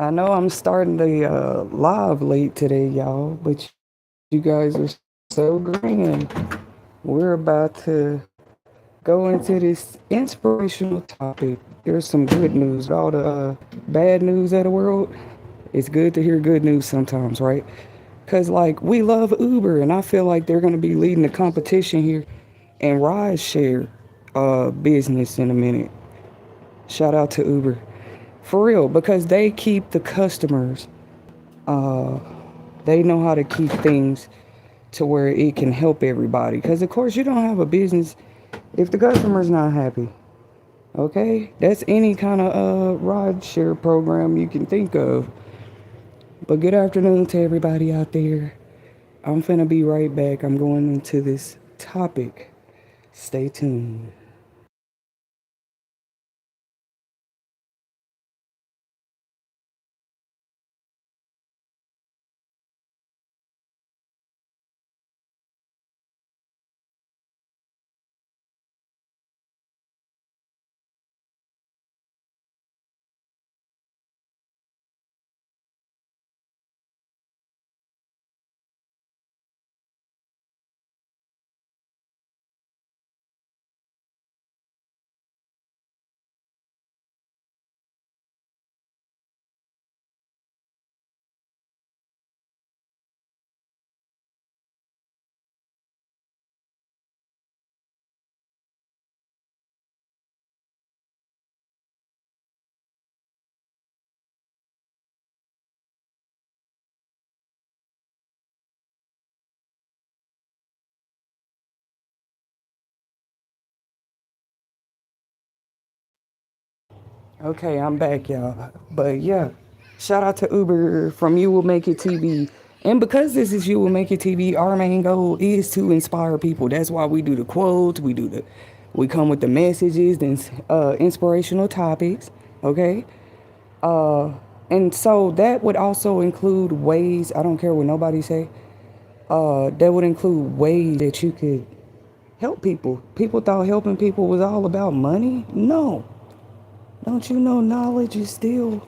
I know I'm starting the live late today, y'all, but you guys are so grand. We're about to go into this inspirational topic. There's some good news. All the bad news of the world, it's good to hear good news sometimes, right? Because, like, we love Uber, and I feel like they're going to be leading the competition here in ride share business in a minute. Shout out to Uber. For real, because they keep the customers. Uh, they know how to keep things to where it can help everybody. Because, of course, you don't have a business if the customer's not happy. Okay? That's any kind of ride share program you can think of. But good afternoon to everybody out there. I'm finna be right back. I'm going into this topic. Stay tuned. Okay, I'm back, y'all. But yeah, shout out to Uber from You Will Make It TV. And because this is You Will Make It TV, our main goal is to inspire people. That's why we do the quotes, we come with the messages, then inspirational topics. Okay, uh, and so that would also include ways. I don't care what nobody say. That would include ways that you could help people. People thought helping people was all about money. No, don't you know knowledge is still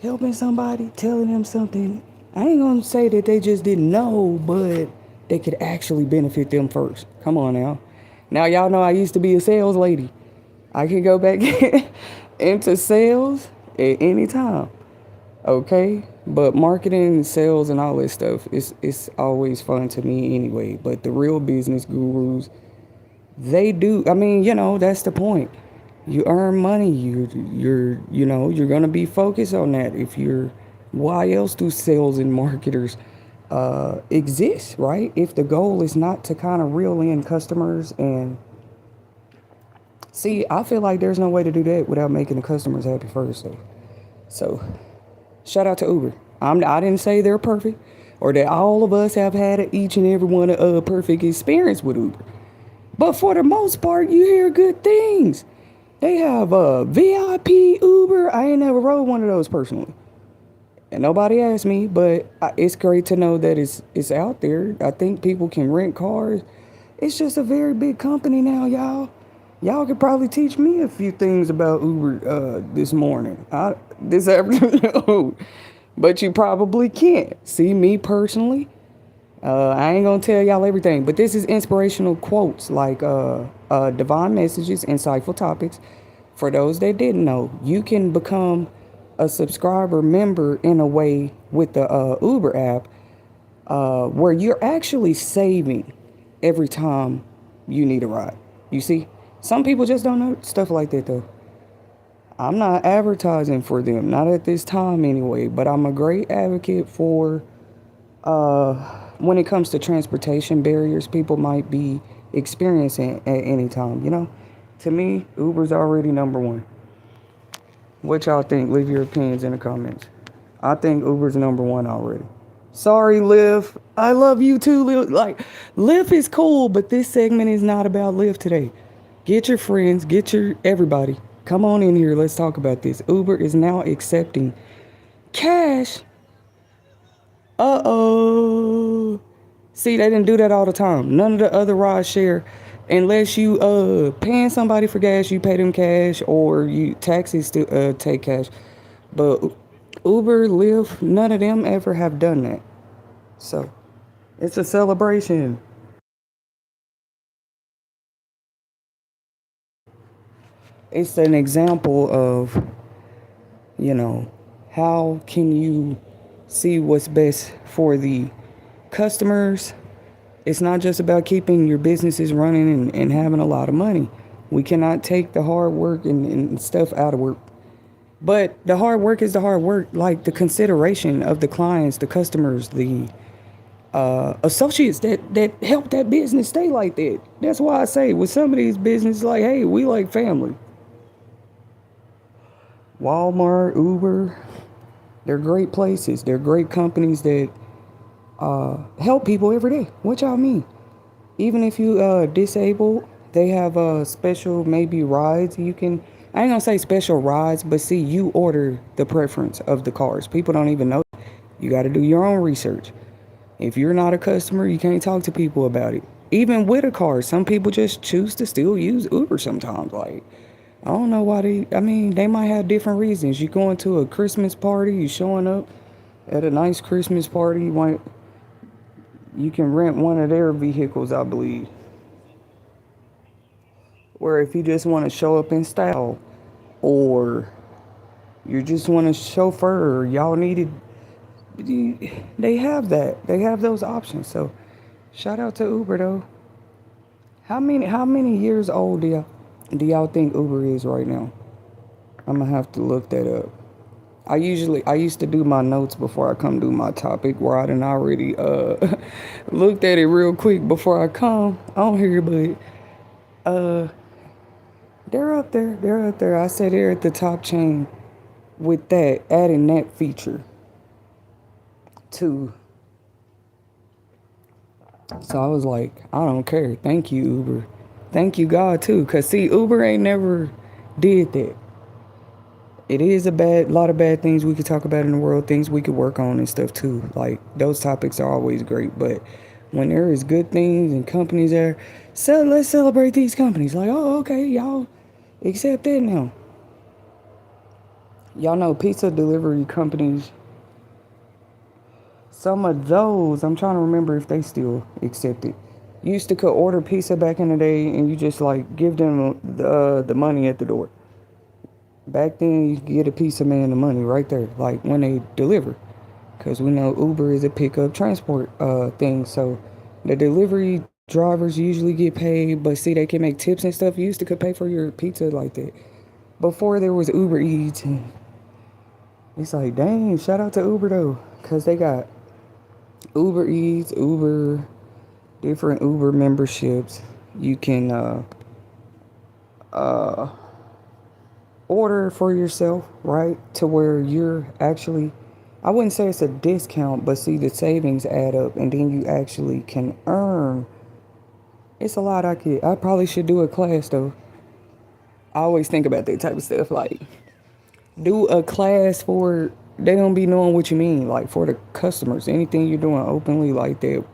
helping somebody, telling them something. I ain't gonna say that they just didn't know, but they could actually benefit them first. Come on now. Now y'all know I used to be a sales lady. I can go back into sales at any time. Okay? But marketing and sales and all this stuff it's always fun to me anyway. But the real business gurus, they do. I mean, that's the point. You earn money. You're gonna be focused on that. If you're, why else do sales and marketers exist, right? If the goal is not to kind of reel in customers and see, I feel like there's no way to do that without making the customers happy first. So shout out to Uber. I didn't say they're perfect or that all of us have had each and every one a perfect experience with Uber. But for the most part, you hear good things. They have a VIP Uber. I ain't never rode one of those personally. And nobody asked me, but it's great to know that it's out there. I think people can rent cars. It's just a very big company now, y'all. Y'all could probably teach me a few things about Uber this morning, this afternoon. But you probably can't. See, me personally, I ain't gonna tell y'all everything, but this is inspirational quotes like divine messages, insightful topics. For those that didn't know, you can become a subscriber member in a way with the Uber app where you're actually saving every time you need a ride. You see, some people just don't know stuff like that though. I'm not advertising for them, not at this time anyway, but I'm a great advocate for uh, when it comes to transportation barriers people might be experiencing at any time, To me, Uber's already number one. What y'all think? Leave your opinions in the comments. I think Uber's number one already. Sorry, Lyft. I love you too, Lyft. Like, Lyft is cool, but this segment is not about Lyft today. Get your friends, get your everybody. Come on in here. Let's talk about this. Uber is now accepting cash. Uh-oh. See, they didn't do that all the time. None of the other ride share, unless you paying somebody for gas, you pay them cash, or you taxis to take cash. But Uber, Lyft, none of them ever have done that. So it's a celebration. It's an example of, you know, how can you see what's best for the customers. It's not just about keeping your businesses running and having a lot of money. We cannot take the hard work and stuff out of work. But the hard work is the hard work, like the consideration of the clients, the customers, the associates that help that business stay like that. That's why I say with some of these businesses, like, hey, we like family. Walmart, Uber, they're great places. They're great companies that help people every day. What y'all mean? Even if you disabled, they have special maybe rides. You can, I ain't gonna say special rides, but see, you order the preference of the cars. People don't even know. You got to do your own research. If you're not a customer, you can't talk to people about it. Even with a car, some people just choose to still use Uber sometimes. Like, I don't know why they might have different reasons. You going to a Christmas party, you showing up at a nice Christmas party, you can rent one of their vehicles, I believe. Where if you just want to show up in style, or you just want a chauffeur, or y'all needed, they have that. They have those options. So shout out to Uber though. How many years old do y'all think Uber is right now? I'm gonna have to look that up. I used to do my notes before I come do my topic, where I done already looked at it real quick before I come on here, but uh they're up there. They're up there. I say they're at the top chain with that, adding that feature to. So I was like, I don't care. Thank you, Uber. Thank you, God, too. Because, see, Uber ain't never did that. It is a lot of bad things we could talk about in the world, things we could work on and stuff, too. Like, those topics are always great. But when there is good things and companies there, so let's celebrate these companies. Like, oh, okay, y'all accept that now. Y'all know pizza delivery companies, some of those, I'm trying to remember if they still accept it. You used to could order pizza back in the day and you just like give them the money at the door. Back then, you could get a pizza man the money right there, like when they deliver. Because we know Uber is a pickup transport thing. So the delivery drivers usually get paid, but see, they can make tips and stuff. You used to could pay for your pizza like that. Before there was Uber Eats, and it's like, dang, shout out to Uber though. Because they got Uber Eats, Uber, different Uber memberships. You can order for yourself, right? To where you're actually, I wouldn't say it's a discount, but see, the savings add up, and then you actually can earn. It's a lot I probably should do a class though. I always think about that type of stuff. Like, do a class for, they don't be knowing what you mean, like for the customers. Anything you're doing openly like that,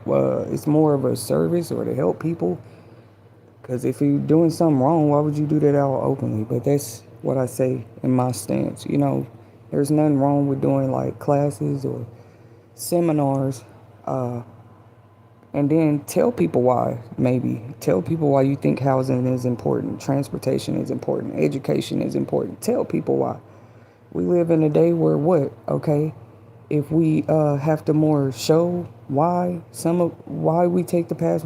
it's more of a service or to help people. Because if you're doing something wrong, why would you do that out openly? But that's what I say in my stance. There's nothing wrong with doing like classes or seminars, and then tell people why. Maybe tell people why you think housing is important, transportation is important, education is important. Tell people why. We live in a day where what? Okay, if we have to more show why we take the paths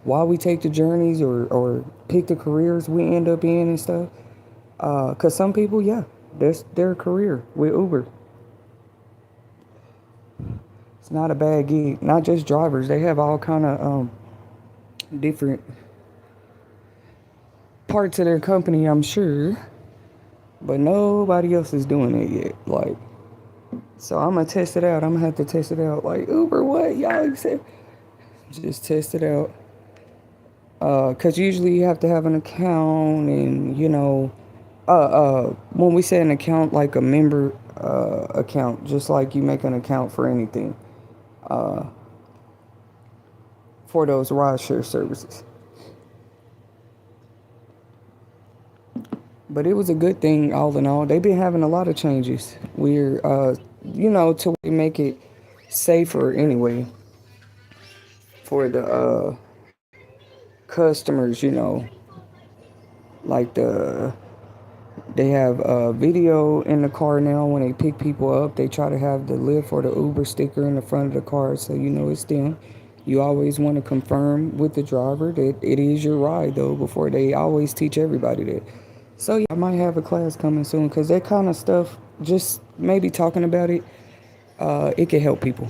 why we take the journeys, or pick the careers we end up in and stuff. Cause some people, yeah, that's their career with Uber. It's not a bad gig. Not just drivers. They have all kind of different parts of their company, I'm sure, but nobody else is doing it yet. Like, so I'm gonna test it out. I'm gonna have to test it out. Like, Uber, what y'all said? Just test it out. Cause usually you have to have an account, and when we say an account, like a member account, just like you make an account for anything, for those ride share services. But it was a good thing all in all. They've been having a lot of changes. To make it safer anyway for the customers. Like they have video in the car now when they pick people up. They try to have the Lyft or the Uber sticker in the front of the car so you know it's them. You always want to confirm with the driver that it is your ride though before they always teach everybody that. So yeah, I might have a class coming soon because that kind of stuff, just maybe talking about it, it can help people.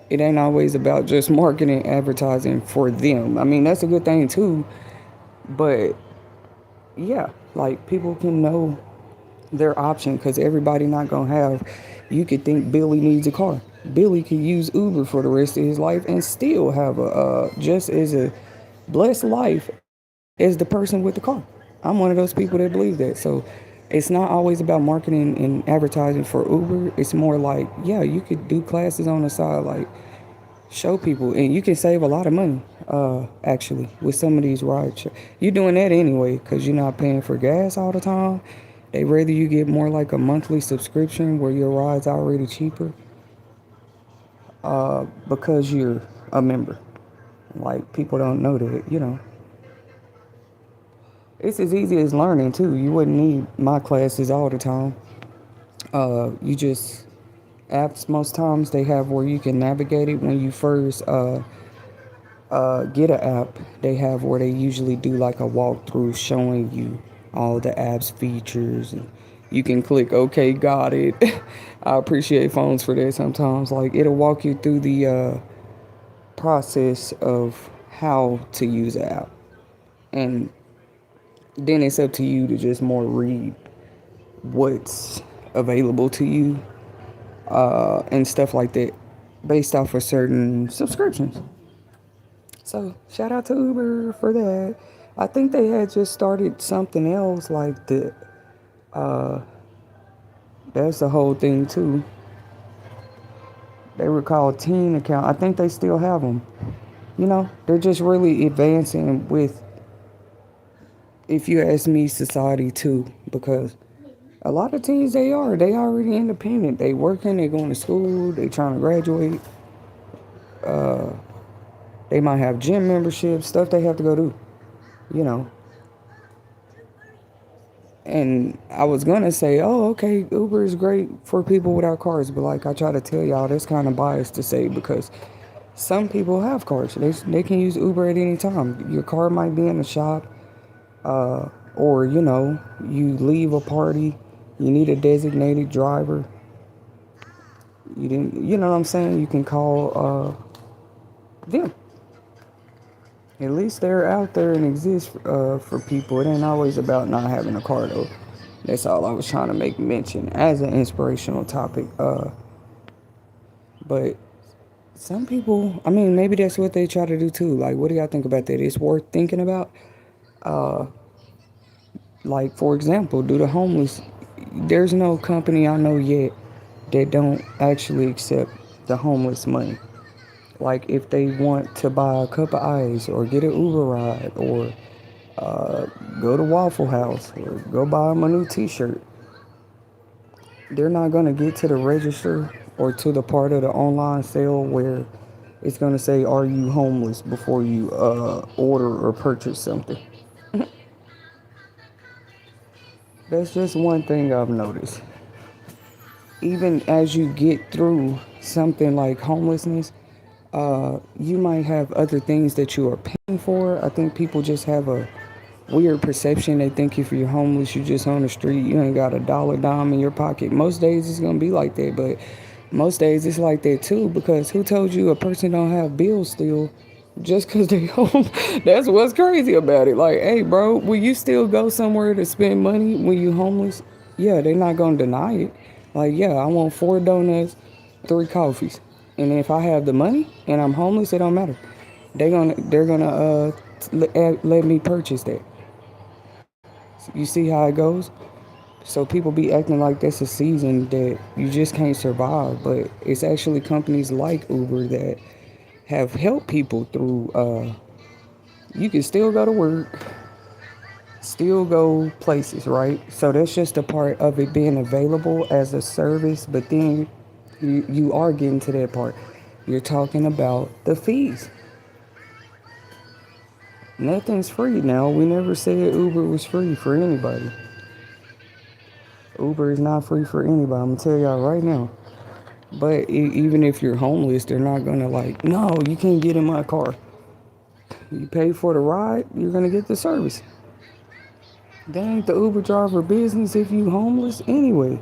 It ain't always about just marketing, advertising for them. I mean, that's a good thing too, but yeah, like people can know their option because everybody not gonna have. You could think Billy needs a car. Billy could use Uber for the rest of his life and still have a just as a blessed life as the person with the car. I'm one of those people that believe that. So it's not always about marketing and advertising for Uber. It's more like, yeah, you could do classes on the side, like show people, and you can save a lot of money. Actually, with some of these rides, you're doing that anyway because you're not paying for gas all the time. They rather you get more like a monthly subscription where your ride's already cheaper because you're a member. Like people don't know that. It's as easy as learning too. You wouldn't need my classes all the time. You just apps most times they have where you can navigate it when you first get an app. They have where they usually do like a walkthrough showing you all the app's features, and you can click OK, got it. I appreciate phones for that sometimes. Like it'll walk you through the process of how to use the app, and then it's up to you to just more read what's available to you and stuff like that based off of certain subscriptions. So shout out to Uber for that. I think they had just started something else like that's the whole thing too. They were called teen account. I think they still have them. They're just really advancing with, if you ask me, society too, because a lot of teens they already independent. They working, they going to school, they trying to graduate. They might have gym memberships, stuff they have to go do. You know. And I was gonna say, oh, okay, Uber is great for people without cars, but like I try to tell y'all, that's kind of biased to say because some people have cars. They can use Uber at any time. Your car might be in the shop, or you leave a party, you need a designated driver. You know what I'm saying? You can call them. At least they're out there and exist for people. It ain't always about not having a car though. That's all I was trying to make mention as an inspirational topic. But some people, I mean, maybe that's what they try to do too. Like, what do y'all think about that? It's worth thinking about. Like, for example, do the homeless. There's no company I know yet that don't actually accept the homeless money. Like, if they want to buy a cup of ice or get an Uber ride or go to Waffle House or go buy them a new t-shirt, they're not going to get to the register or to the part of the online sale where it's going to say, are you homeless before you order or purchase something. That's just one thing I've noticed. Even as you get through something like homelessness, you might have other things that you are paying for. I think people just have a weird perception. They think if you're homeless, you're just on the street, you ain't got a dollar dime in your pocket. Most days it's gonna be like that, but most days it's like that too, because who told you a person don't have bills still just because they home? That's what's crazy about it. Like, hey bro, will you still go somewhere to spend money when you homeless? Yeah, they're not gonna deny it. Like, yeah, I want 4 donuts, 3 coffees. And if I have the money and I'm homeless, it don't matter. They're gonna let me purchase that. You see how it goes? So people be acting like that's a season that you just can't survive, but it's actually companies like Uber that have helped people through. You can still go to work, still go places, right? So that's just a part of it being available as a service. But then you are getting to that part. You're talking about the fees. Nothing's free now. We never said Uber was free for anybody. Uber is not free for anybody. I'm gonna tell y'all right now. But even if you're homeless, they're not gonna like, no, you can't get in my car. You pay for the ride, you're gonna get the service. That ain't the Uber driver business if you homeless anyway.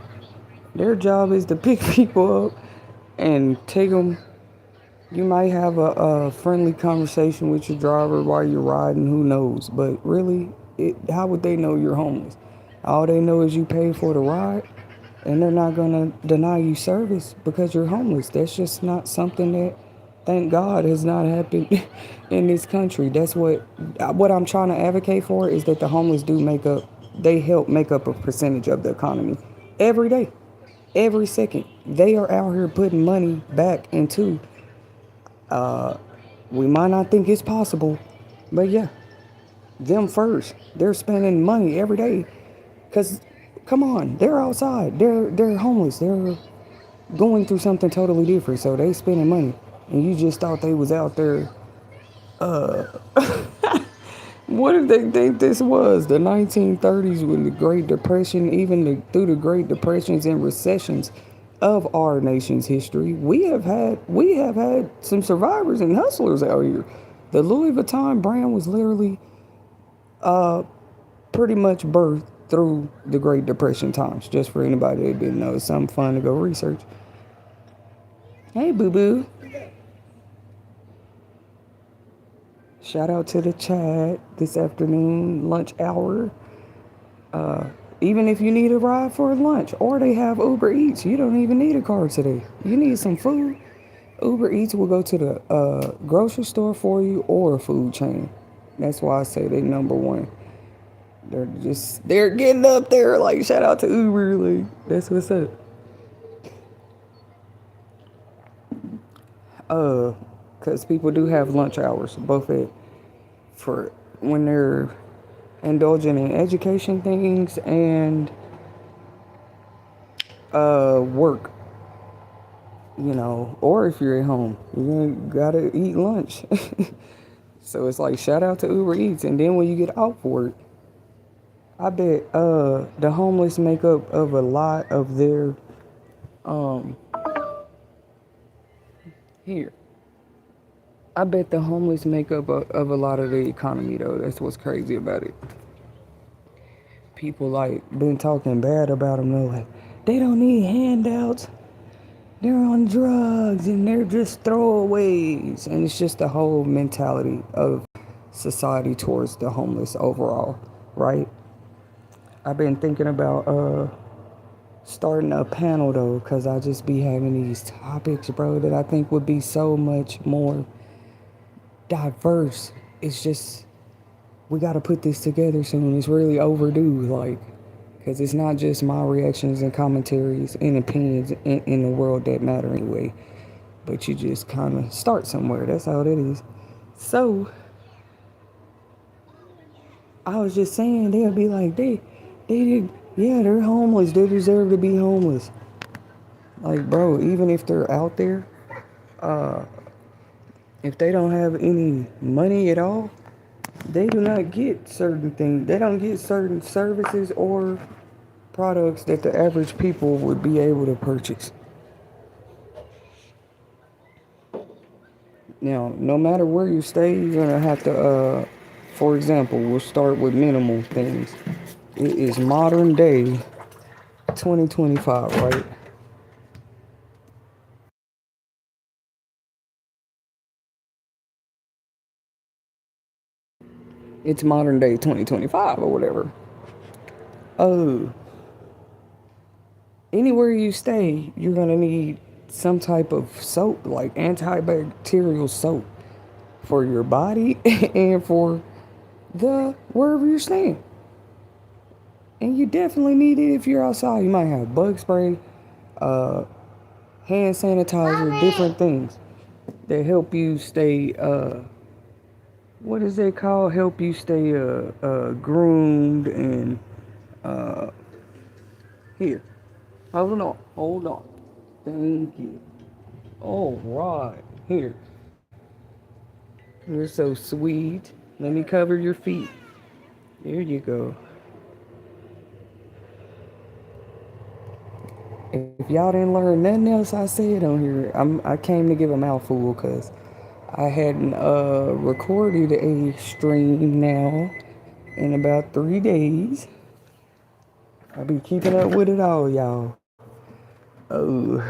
Their job is to pick people up and take them. You might have a friendly conversation with your driver while you're riding, who knows? But really, how would they know you're homeless? All they know is you pay for the ride, and they're not going to deny you service because you're homeless. That's just not something that, thank God, has not happened in this country. That's what I'm trying to advocate for is that the homeless they help make up a percentage of the economy every day, every second. They are out here putting money back into. We might not think it's possible, but yeah, them first. They're spending money every day. Cause, come on, they're outside. They're homeless. They're going through something totally different. So they spending money, and you just thought they was out there. What did they think this was? The 1930s when the Great Depression, even through the Great Depressions and recessions of our nation's history, we have had some survivors and hustlers out here. The Louis Vuitton brand was literally pretty much birthed through the Great Depression times. Just for anybody that didn't know, it's something fun to go research. Hey, boo boo. Shout out to the chat this afternoon, lunch hour. Even if you need a ride for lunch, or they have Uber Eats, you don't even need a car today. You need some food. Uber Eats will go to the grocery store for you or a food chain. That's why I say they number one. They're getting up there. Like, shout out to Uber. Like, that's what's up. Because people do have lunch hours, both for when they're indulging in education things and work, or if you're at home, you gotta eat lunch. So it's like, shout out to Uber Eats. And then when you get off work, I bet the homeless make up of a lot of their here. I bet the homeless make up of a lot of the economy though. That's what's crazy about it. People like been talking bad about them. They're like, they don't need handouts. They're on drugs and they're just throwaways. And it's just the whole mentality of society towards the homeless overall, right? I've been thinking about starting a panel though, because I just be having these topics, bro, that I think would be so much more diverse. It's just, we got to put this together soon. It's really overdue, like, because it's not just my reactions and commentaries and opinions in the world that matter anyway, but you just kind of start somewhere. That's all it is. So I was just saying, they'll be like, they're homeless. They deserve to be homeless. Like, bro, even if they're out there, if they don't have any money at all, they do not get certain things. They don't get certain services or products that the average people would be able to purchase. Now, no matter where you stay, you're going to have to, for example, we'll start with minimal things. It is modern day 2025, right? It's modern day 2025 or whatever. Oh, anywhere you stay, you're going to need some type of soap, like antibacterial soap for your body and for the wherever you're staying. And you definitely need it if you're outside. You might have bug spray, hand sanitizer, different things that help you stay what is it called? Help you stay groomed and here. Hold on. Thank you. All right, here. You're so sweet. Let me cover your feet. There you go. If y'all didn't learn nothing else I said on here, I came to give a mouthful because I hadn't recorded a stream now in about 3 days. I'll be keeping up with it all, y'all. Oh,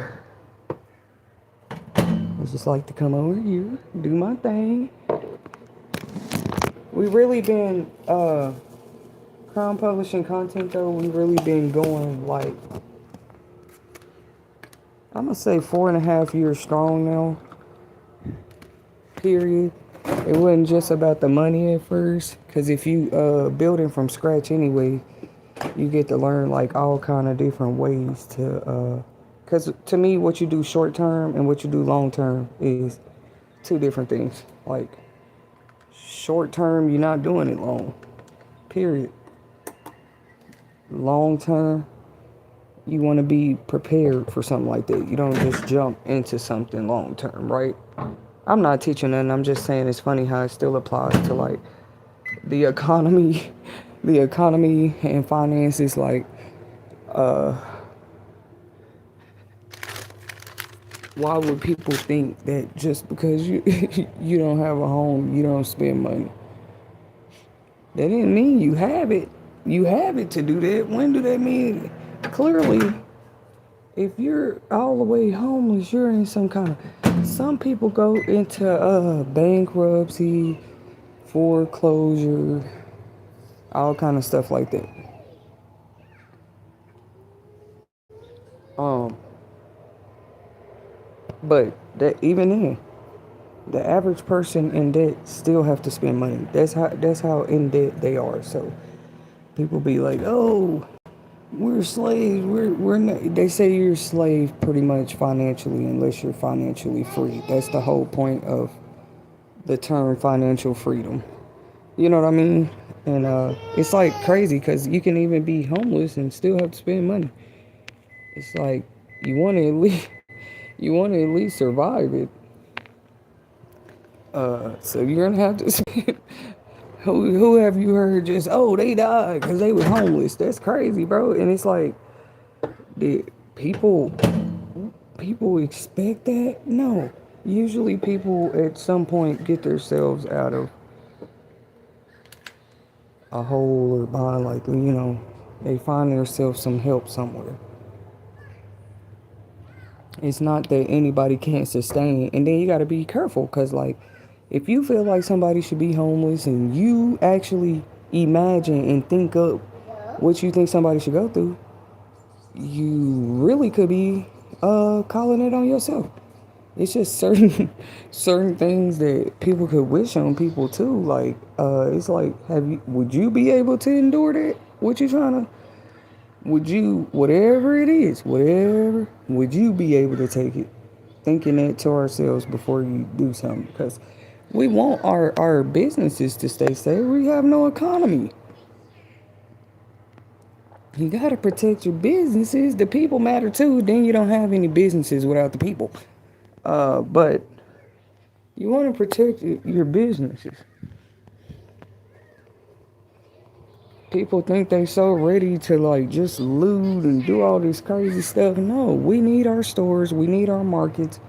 I just like to come over here, do my thing. We really been crown publishing content though. We really been going like I'm gonna say 4.5 years strong now. Period. It wasn't just about the money at first, cause if you building from scratch anyway, you get to learn like all kind of different ways to. Cause to me, what you do short term and what you do long term is two different things. Like short term, you're not doing it long. Period. Long term, you want to be prepared for something like that. You don't just jump into something long term, right? I'm not teaching nothing. I'm just saying it's funny how it still applies to like the economy, the economy and finances. Like, why would people think that just because you you don't have a home, you don't spend money? That didn't mean you have it. You have it to do that. When do that mean? Clearly, if you're all the way homeless, you're in some kind of. Some people go into bankruptcy, foreclosure, all kind of stuff like that. Um, but that even then, the average person in debt still have to spend money. That's how in debt they are. So people be like, oh, we're slaves. We're not. They say you're a slave pretty much financially unless you're financially free. That's the whole point of the term financial freedom. You know what I mean? And it's like crazy because you can even be homeless and still have to spend money. It's like you want to at least you want to at least survive it. So you're gonna have to spend. Who have you heard just they died because they was homeless? That's crazy, bro. And it's like did people expect that? No. Usually people at some point get themselves out of a hole or behind like they find themselves some help somewhere. It's not that anybody can't sustain, and then you got to be careful because like if you feel like somebody should be homeless and you actually imagine and think up what you think somebody should go through, you really could be calling it on yourself. It's just certain things that people could wish on people too. Like it's like would you be able to endure that? What you trying to would you whatever it is, whatever would you be able to take it? Thinking that to ourselves before you do something because we want our businesses to stay safe. We have no economy. You gotta protect your businesses. The people matter too. Then you don't have any businesses without the people. But you want to protect your businesses. People think they so ready to like just loot and do all this crazy stuff. No, we need our stores. We need our markets.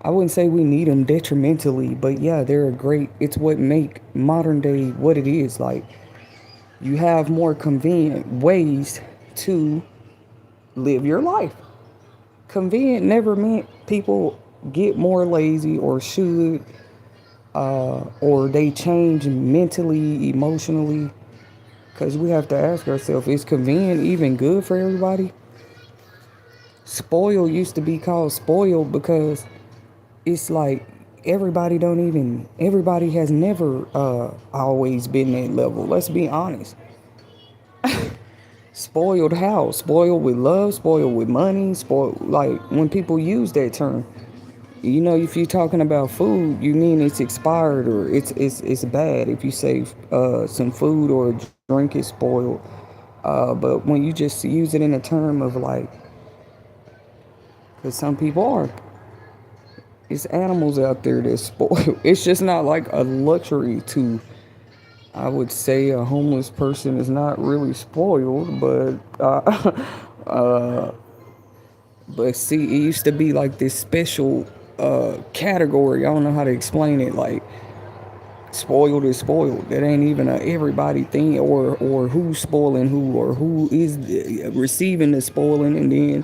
I wouldn't say we need them detrimentally, but yeah, they're a great. It's what make modern day what it is. Like you have more convenient ways to live your life. Convenient never meant people get more lazy or should or they change mentally, emotionally. Because we have to ask ourselves, is convenient even good for everybody? Spoil used to be called spoiled because it's like everybody has never always been that level. Let's be honest. Spoiled how? Spoiled with love, spoiled with money, spoiled like when people use that term. If you're talking about food, you mean it's expired or it's bad. If you say some food or drink is spoiled, but when you just use it in a term of like, because some people are, it's animals out there that's spoiled. It's just not like a luxury to. I would say a homeless person is not really spoiled, but but see, it used to be like this special category. I don't know how to explain it. Like spoiled is spoiled. That ain't even a everybody thing, or who's spoiling who, or who is receiving the spoiling, and then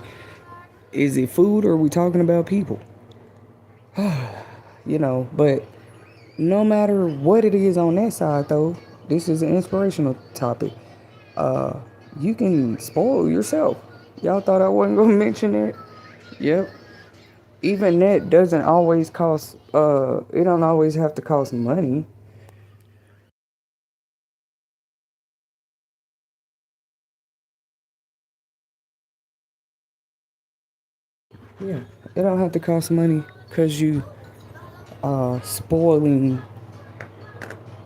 is it food or are we talking about people? But no matter what it is on that side, though, this is an inspirational topic. Uh, you can spoil yourself. Y'all thought I wasn't gonna mention it? Yep. Even that doesn't always cost. It don't always have to cost money. Yeah. It don't have to cost money because you spoiling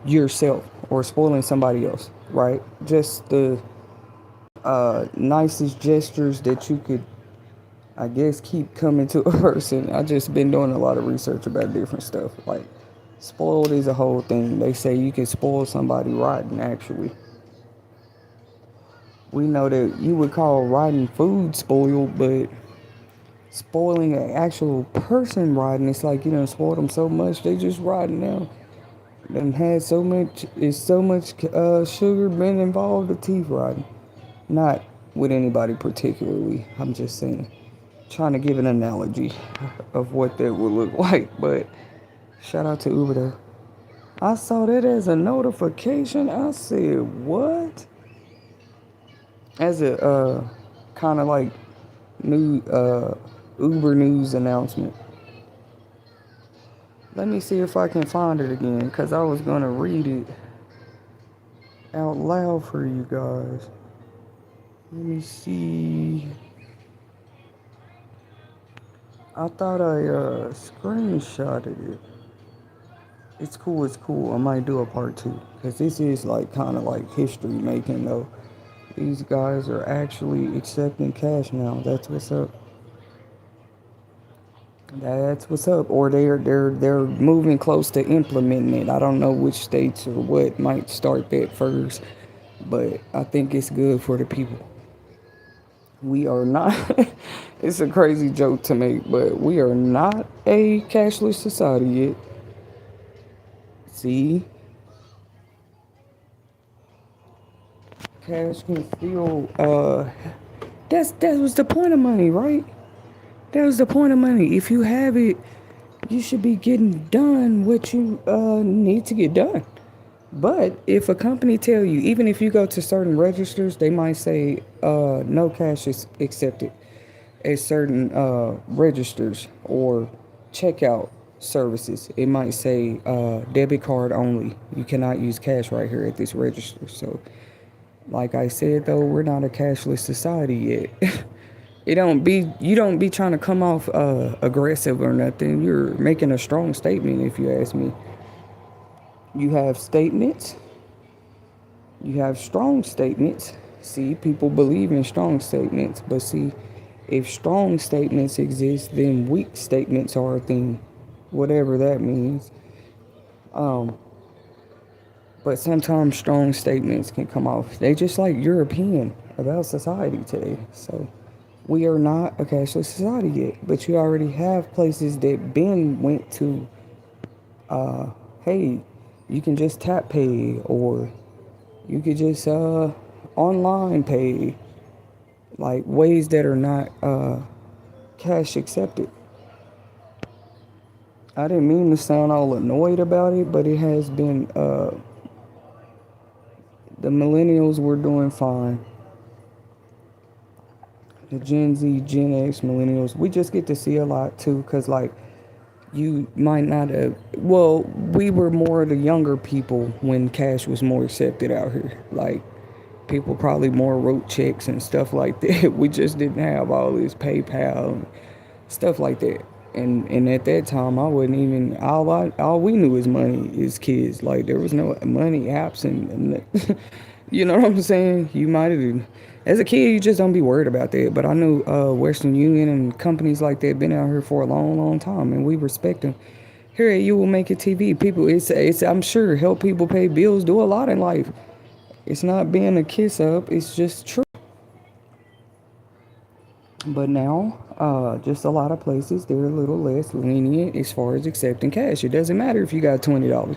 yourself or spoiling somebody else, right? Just the nicest gestures that you could, I guess, keep coming to a person. I just been doing a lot of research about different stuff. Like, spoiled is a whole thing. They say you can spoil somebody rotten, actually. We know that you would call rotten food spoiled, but spoiling an actual person rotten, it's like you done spoiled them so much, they just rotten now. Done had so much, is so much sugar been involved, the teeth rotten. Not with anybody particularly, I'm just saying. Trying to give an analogy of what that would look like, but shout out to Uber though. I saw that as a notification. I said, what? As a kind of like new Uber news announcement. Let me see if I can find it again because I was going to read it out loud for you guys. Let me see. I thought I screenshotted it. It's cool, it's cool. I might do a part two. Because this is like kind of like history making though. These guys are actually accepting cash now. That's what's up. That's what's up. Or they're moving close to implementing it. I don't know which states or what might start that first. But I think it's good for the people. We are not, it's a crazy joke to make, but we are not a cashless society yet. See, cash can still, that was the point of money, right? That was the point of money. If you have it, you should be getting done what you need to get done. But if a company tell you, even if you go to certain registers, they might say no cash is accepted at certain registers or checkout services. It might say debit card only. You cannot use cash right here at this register. So, like I said, though, we're not a cashless society yet. You don't be trying to come off aggressive or nothing. You're making a strong statement, if you ask me. You have statements. You have strong statements. See, people believe in strong statements, but see, if strong statements exist, then weak statements are a thing, whatever that means. Um, but sometimes strong statements can come off. They just like your opinion about society today. So we are not a cashless society yet, but you already have places that Ben went to. Hey, you can just tap pay, or you could just online pay, like ways that are not cash accepted. I didn't mean to sound all annoyed about it, but it has been, the millennials were doing fine. The Gen Z, Gen X, millennials, we just get to see a lot too, because like you might not have, well, we were more the younger people when cash was more accepted out here. Like people probably more wrote checks and stuff like that. We just didn't have all this PayPal and stuff like that. And at that time, I wasn't even all we knew is money is kids. Like there was no money apps and you know what I'm saying. You might have as a kid, you just don't be worried about that. But I knew Western Union and companies like that been out here for a long, long time, and we respect them. Here at You Will Make It TV, people, it's I'm sure help people pay bills, do a lot in life. It's not being a kiss up. It's just true. But now, just a lot of places they're a little less lenient as far as accepting cash. It doesn't matter if you got $20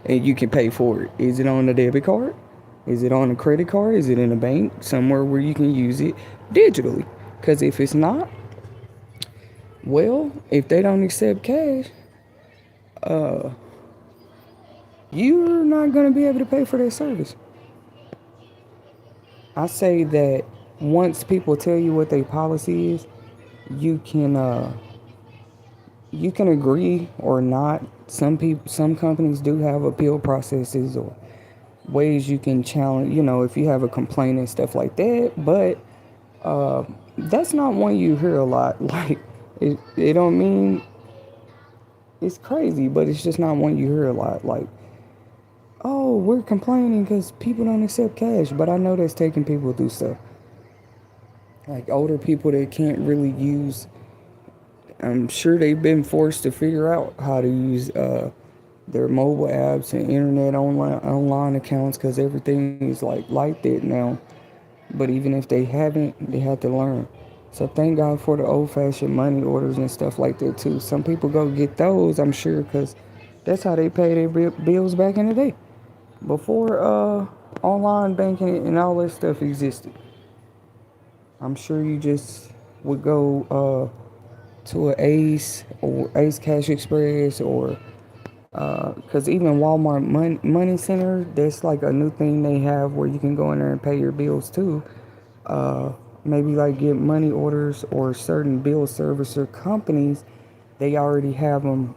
and you can pay for it. Is it on a debit card? Is it on a credit card? Is it in a bank somewhere where you can use it digitally? Because if it's not, well, if they don't accept cash, you're not going to be able to pay for that service. I say that once people tell you what their policy is, you can you can agree or not. Some companies do have appeal processes or ways you can challenge, if you have a complaint and stuff like that. But that's not one you hear a lot. Like it don't mean it's crazy, but it's just not one you hear a lot. Like, oh, we're complaining because people don't accept cash. But I know that's taking people through stuff. Like older people that can't really use. I'm sure they've been forced to figure out how to use their mobile apps and internet online accounts because everything is like that now. But even if they haven't, they have to learn. So thank God for the old-fashioned money orders and stuff like that too. Some people go get those, I'm sure, because that's how they pay their bills back in the day before online banking and all that stuff existed. I'm sure you just would go to a Ace or Ace Cash Express or because even Walmart Money Center, that's like a new thing they have where you can go in there and pay your bills too. Uh, Maybe like get money orders or certain bill servicer companies, they already have them,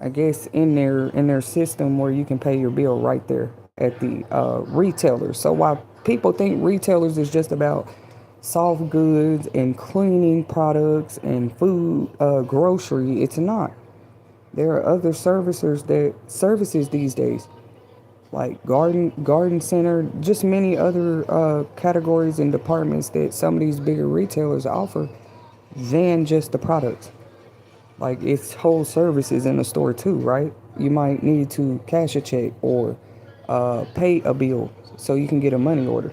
I guess, in their system where you can pay your bill right there at the retailers. So while people think retailers is just about soft goods and cleaning products and food, grocery, it's not. There are other services these days, like garden center, just many other categories and departments that some of these bigger retailers offer than just the products. Like it's whole services in the store too, right? You might need to cash a check or pay a bill so you can get a money order.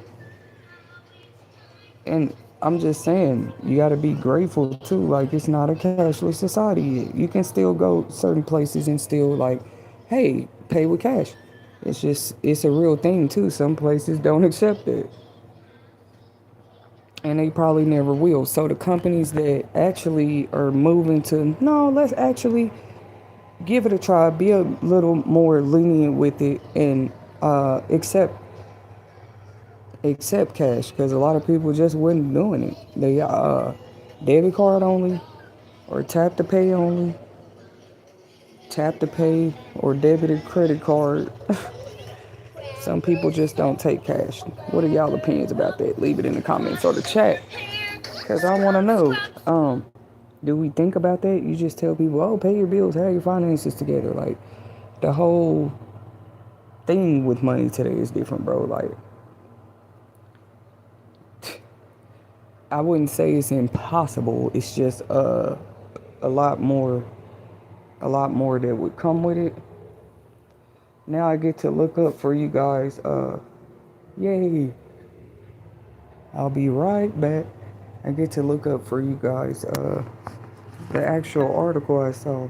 And I'm just saying, you got to be grateful too. Like it's not a cashless society yet. You can still go certain places and still like, hey, pay with cash. It's a real thing too. Some places don't accept it, and they probably never will. So the companies that actually are moving to no, let's actually give it a try. Be a little more lenient with it and accept cash because a lot of people just wasn't doing it. They debit card only or tap to pay or debited credit card. Some people just don't take cash. What are y'all opinions about that? Leave it in the comments or the chat because I want to know. Do we think about that? You just tell people, oh, pay your bills, have your finances together. Like the whole thing with money today is different, bro. Like I wouldn't say it's impossible. It's just a lot more that would come with it. Now I get to look up for you guys. Yay! I'll be right back. I get to look up for you guys the actual article I saw.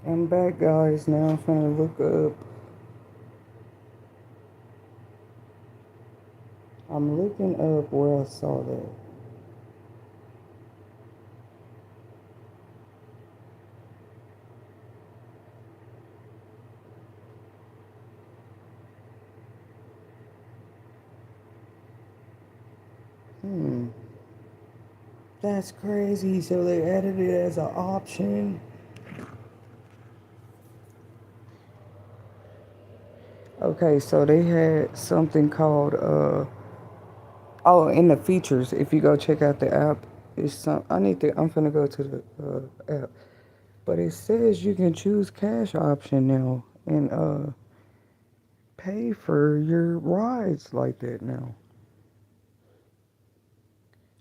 I'm back, guys. Now I'm finna look up. I'm looking up where I saw that. Hmm. That's crazy. So they added it as an option. Okay, so they had something called oh, in the features, if you go check out the app, it's some I'm finna go to the app. But it says you can choose cash option now and pay for your rides like that now.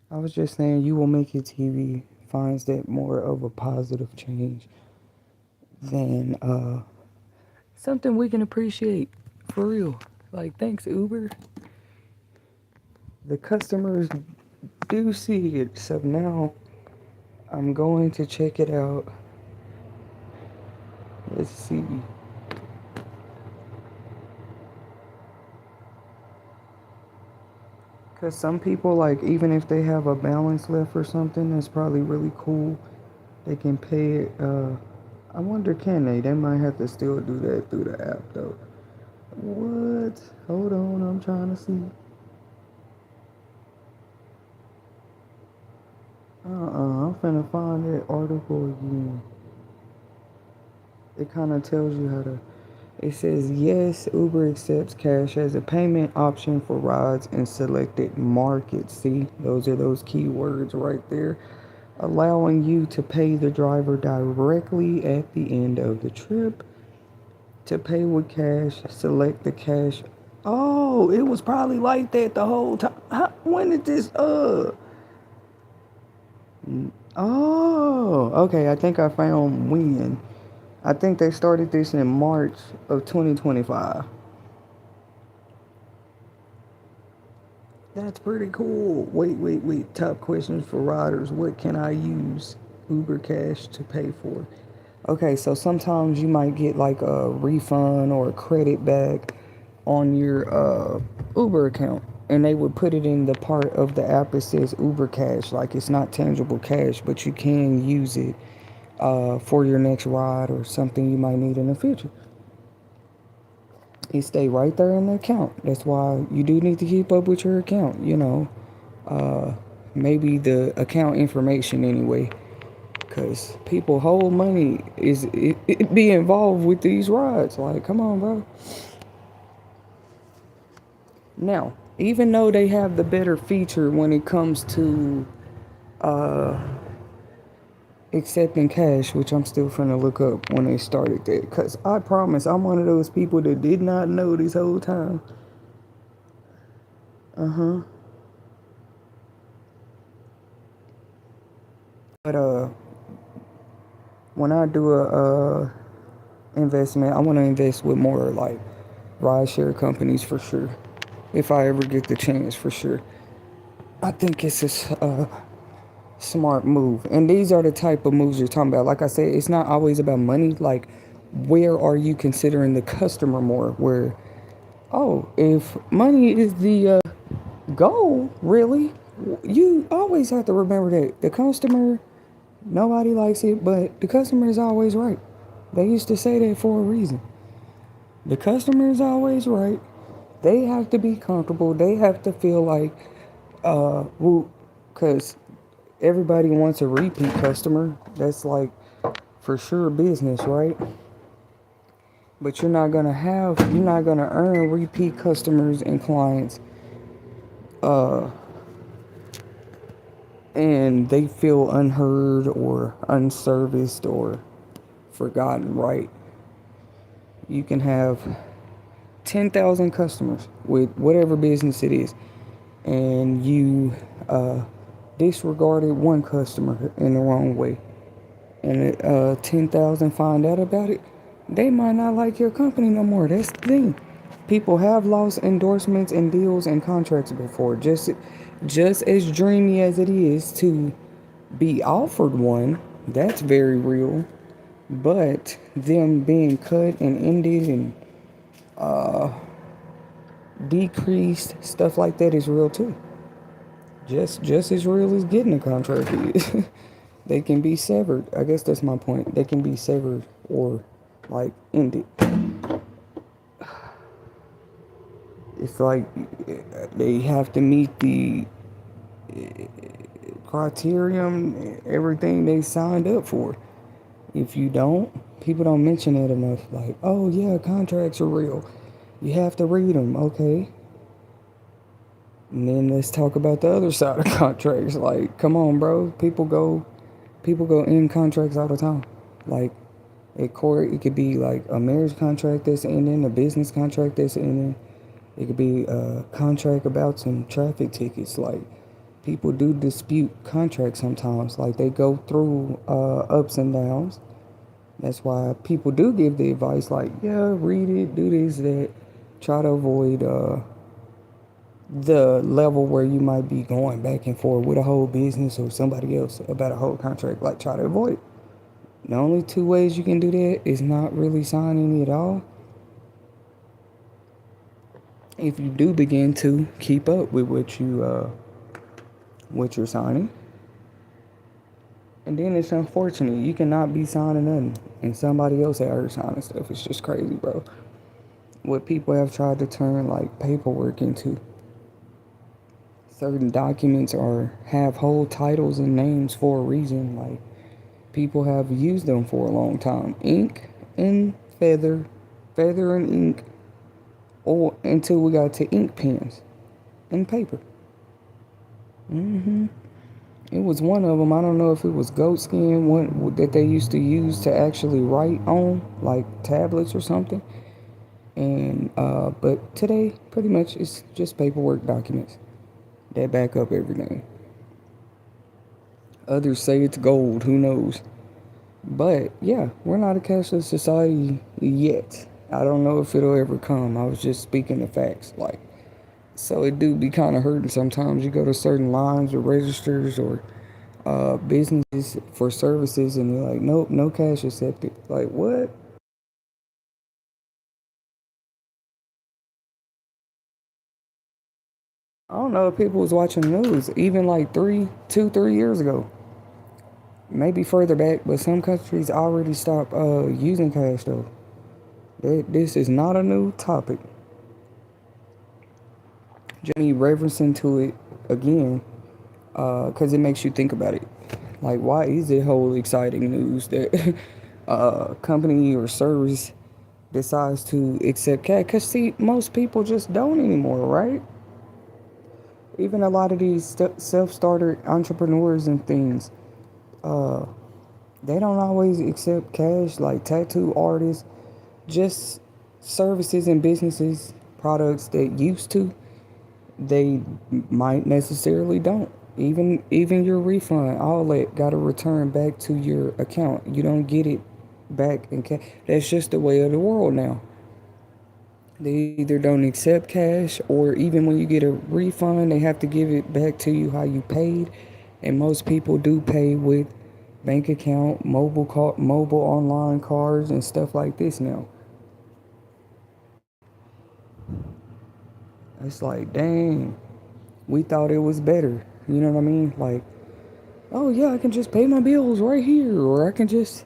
I was just saying you will make your TV finds that more of a positive change than something we can appreciate for real. Like thanks Uber. The customers do see it, so now I'm going to check it out. Let's see. Because some people, like, even if they have a balance left or something, that's probably really cool. They can pay it. I wonder, can they? They might have to still do that through the app, though. What? Hold on, I'm trying to see. I'm finna find that article again. It kind of tells you how to. It says, yes, Uber accepts cash as a payment option for rides in selected markets. See, those are those keywords right there, allowing you to pay the driver directly at the end of the trip. To pay with cash, select the cash. Oh, it was probably like that the whole time. When did this, oh, okay, I think I found when. I think they started this in March of 2025. That's pretty cool. Wait. Top questions for riders. What can I use Uber Cash to pay for? Okay, so sometimes you might get like a refund or a credit back on your Uber account. And they would put it in the part of the app that says Uber Cash. Like it's not tangible cash, but you can use it for your next ride or something you might need in the future. It stay right there in the account. That's why you do need to keep up with your account, uh, maybe the account information anyway, because people whole money it be involved with these rides. Like, come on, bro. Now, even though they have the better feature when it comes to uh, accepting cash, which I'm still finna look up when they started that, because I promise I'm one of those people that did not know this whole time. Uh-huh. But when I do a investment, I want to invest with more like rideshare companies for sure. If I ever get the chance, for sure. I think it's a smart move. And these are the type of moves you're talking about. Like I said, it's not always about money. Like, where are you considering the customer more? Where, oh, if money is the goal, really, you always have to remember that the customer, nobody likes it, but the customer is always right. They used to say that for a reason. The customer is always right. They have to be comfortable. They have to feel like, because everybody wants a repeat customer. That's like for sure business, right? But you're not gonna earn repeat customers and clients, uh, and they feel unheard or unserviced or forgotten, right? You can have 10,000 customers with whatever business it is, and you disregarded one customer in the wrong way, and 10,000 find out about it, they might not like your company no more. That's the thing. People have lost endorsements and deals and contracts before. Just as dreamy as it is to be offered one, that's very real. But them being cut and ended and decreased, stuff like that is real too. Just as real as getting a contract is. They can be severed. I guess that's my point. They can be severed or like ended. It's like they have to meet the criterion, everything they signed up for. If you don't, people don't mention it enough. Like, oh yeah, contracts are real. You have to read them, okay? And then let's talk about the other side of contracts. Like, come on, bro. People go in contracts all the time. Like, at court, it could be like a marriage contract that's ending, a business contract that's ending. It could be a contract about some traffic tickets. Like, people do dispute contracts sometimes. Like, they go through ups and downs. That's why people do give the advice like, yeah, read it, do this, that. Try to avoid the level where you might be going back and forth with a whole business or somebody else about a whole contract. Like, try to avoid it. The only two ways you can do that is not really sign any at all. If you do begin to keep up with what you're signing, and then it's unfortunate you cannot be signing nothing, and somebody else out here signing stuff. It's just crazy, bro. What people have tried to turn like paperwork into. Certain documents are have whole titles and names for a reason. Like, people have used them for a long time. Ink and feather and ink, or until we got to ink pens and paper. It was one of them. I don't know if it was goat skin, one that they used to use to actually write on, like tablets or something. And but today, pretty much, it's just paperwork documents that back up everything. Others say it's gold. Who knows? But yeah, we're not a cashless society yet. I don't know if it'll ever come. I was just speaking the facts. Like, so it do be kind of hurting sometimes. You go to certain lines or registers or businesses for services, and they're like, nope, no cash accepted. Like, what? I don't know if people was watching the news even like 3 years ago, maybe further back. But some countries already stopped using cash though. This is not a new topic. Just me referencing to it again, because it makes you think about it. Like, why is it whole exciting news that a company or service decides to accept cash? Because, see, most people just don't anymore, right? Even a lot of these self-starter entrepreneurs and things, they don't always accept cash, like tattoo artists, just services and businesses, products that used to, they might necessarily don't. Even your refund, all that got to return back to your account. You don't get it back in cash. That's just the way of the world now. They either don't accept cash, or even when you get a refund, they have to give it back to you how you paid. And most people do pay with bank account, mobile online cards, and stuff like this now. It's like, dang, we thought it was better. You know what I mean? Like, oh yeah, I can just pay my bills right here, or I can just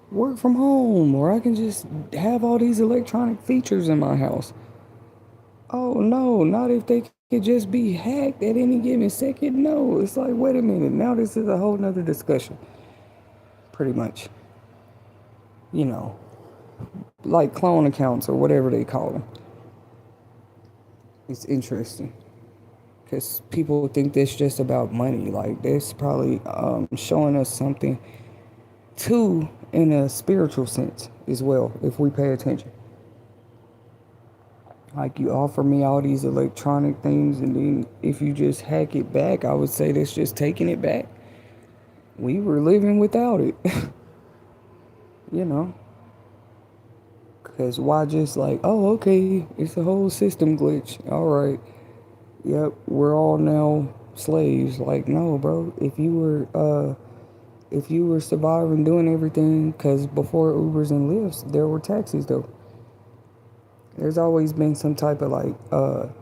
work from home, or I can just have all these electronic features in my house. Oh no, not if they could just be hacked at any given second. No, it's like, wait a minute, now this is a whole nother discussion. Pretty much. You know, like clone accounts or whatever they call them. It's interesting. Because people think that's just about money. Like, that's probably showing us something too in a spiritual sense as well, if we pay attention. Like, you offer me all these electronic things, and then if you just hack it back, I would say that's just taking it back. We were living without it, you know. Because why just like, oh, okay, it's a whole system glitch. All right. Yep, we're all now slaves. Like, no, bro. if you were surviving doing everything, because before Ubers and Lyfts, there were taxis though. There's always been some type of like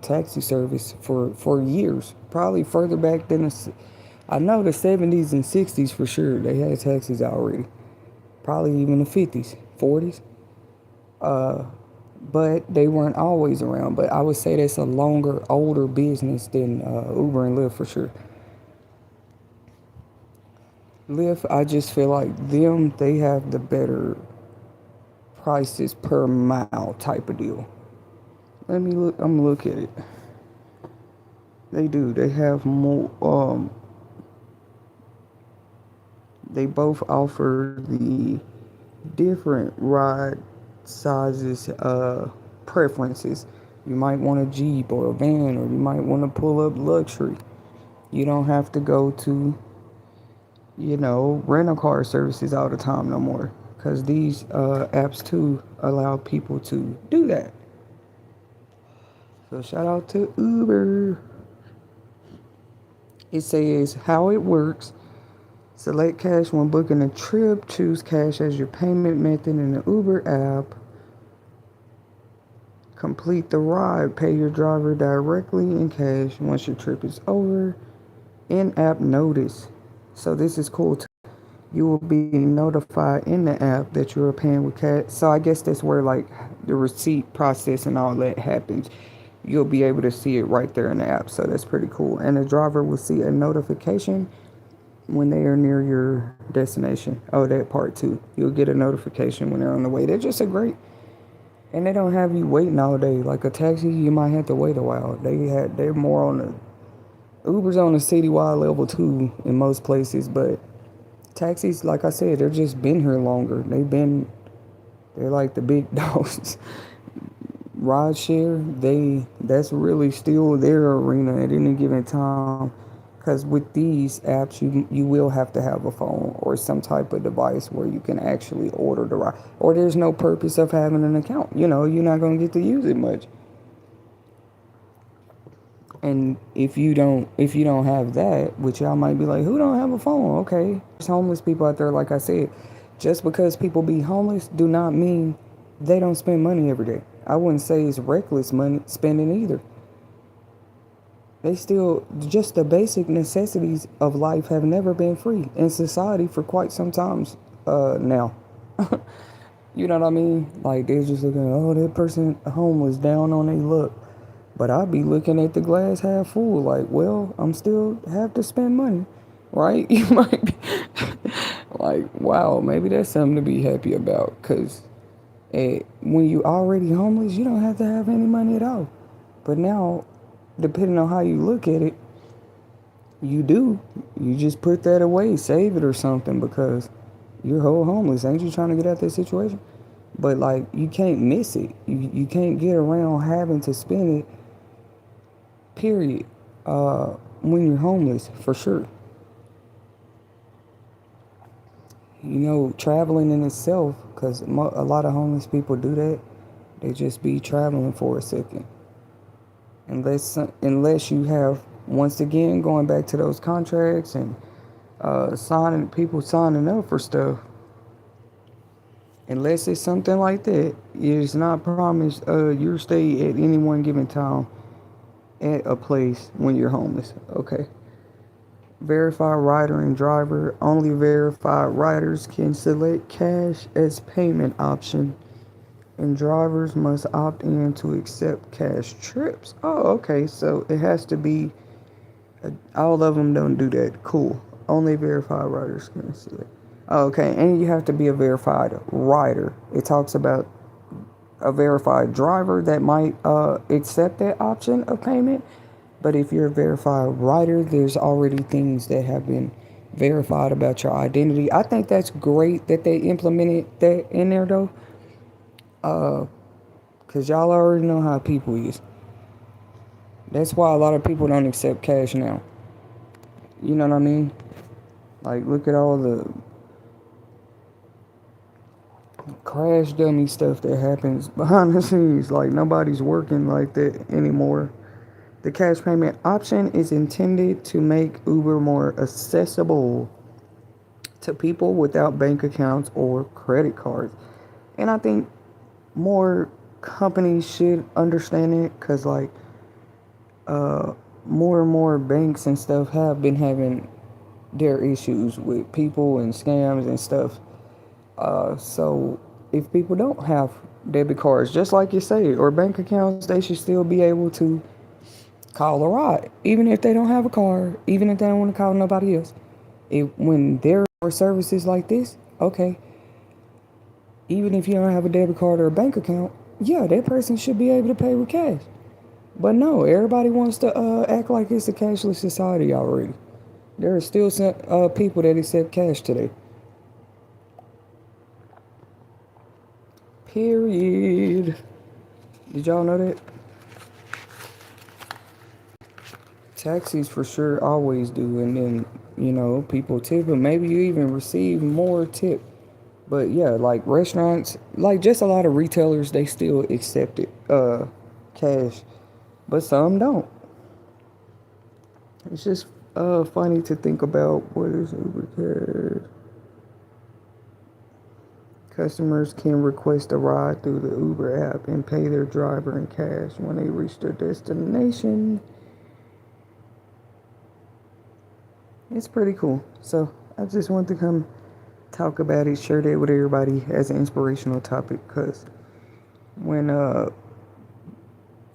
taxi service for years. Probably further back than I know the 70s and 60s for sure. They had taxis already. Probably even the 50s, 40s. But they weren't always around. But I would say that's a longer, older business than Uber and Lyft for sure. Lyft, I just feel like they have the better prices per mile type of deal. Let me look. I'm gonna look at it. They do. They have more. They both offer the different ride sizes, preferences. You might want a Jeep or a van, or you might want to pull up luxury. You don't have to go to, rental car services all the time no more. Because these apps too allow people to do that. So shout out to Uber. It says how it works. Select cash when booking a trip. Choose cash as your payment method in the Uber app. Complete the ride. Pay your driver directly in cash once your trip is over. In-app notice. So this is cool too. You will be notified in the app that you are paying with cash. So I guess that's where like the receipt process and all that happens. You'll be able to see it right there in the app. So that's pretty cool. And the driver will see a notification when they are near your destination. Oh, that part too. You'll get a notification when they're on the way. They're just a great, and they don't have you waiting all day. Like a taxi, you might have to wait a while. They're more on the Uber's on a citywide level too in most places, but taxis, like I said, they're just been here longer. They're like the big dogs. Rideshare, that's really still their arena at any given time. Because with these apps, you will have to have a phone or some type of device where you can actually order the ride. Or there's no purpose of having an account. You're not going to get to use it much. And if you don't have that, which y'all might be like, who don't have a phone? Okay. There's homeless people out there, like I said. Just because people be homeless do not mean they don't spend money every day. I wouldn't say it's reckless money spending either. They still, just the basic necessities of life have never been free in society for quite some times now. You know what I mean? Like, they're just looking, oh, that person homeless, down on their luck. But I'd be looking at the glass half full, like, well, I'm still have to spend money, right? You might be like, wow, maybe that's something to be happy about. Because when you already homeless, you don't have to have any money at all. But now, depending on how you look at it, you do. You just put that away, save it or something, because you're whole homeless. Ain't you trying to get out of that situation? But like, you can't miss it. You can't get around having to spend it, period, when you're homeless, for sure. Traveling in itself, because a lot of homeless people do that, they just be traveling for a second. Unless you have, once again, going back to those contracts and signing up for stuff, unless it's something like that, it's not promised your stay at any one given time at a place when you're homeless. Okay. Verified rider and driver. Only verified riders can select cash as payment option, and drivers must opt in to accept cash trips. Oh, okay. So it has to be, all of them don't do that. Cool. Only verified riders can select. Okay, and you have to be a verified rider. It talks about a verified driver that might accept that option of payment. But if you're a verified rider, there's already things that have been verified about your identity. I think that's great that they implemented that in there, though. Because y'all already know how people is. That's why a lot of people don't accept cash now. You know what I mean? Like, look at all the crash dummy stuff that happens behind the scenes. Like, nobody's working like that anymore. The cash payment option is intended to make Uber more accessible to people without bank accounts or credit cards. And I think more companies should understand it because, like, uh, more and more banks and stuff have been having their issues with people and scams and stuff. So if people don't have debit cards, just like you say, or bank accounts, they should still be able to call a ride, even if they don't have a car, even if they don't want to call nobody else. If when there are services like this, okay, even if you don't have a debit card or a bank account, yeah, that person should be able to pay with cash. But no, everybody wants to act like it's a cashless society already. There are still some people that accept cash today. Period. Did y'all know that? Taxis for sure always do, and then people tip, and maybe you even receive more tip. But yeah, like restaurants, like just a lot of retailers, they still accept it, cash, but some don't. It's just funny to think about what is Uber Cash. Customers can request a ride through the Uber app and pay their driver in cash when they reach their destination. It's pretty cool. So I just want to come talk about it, share that with everybody as an inspirational topic, because when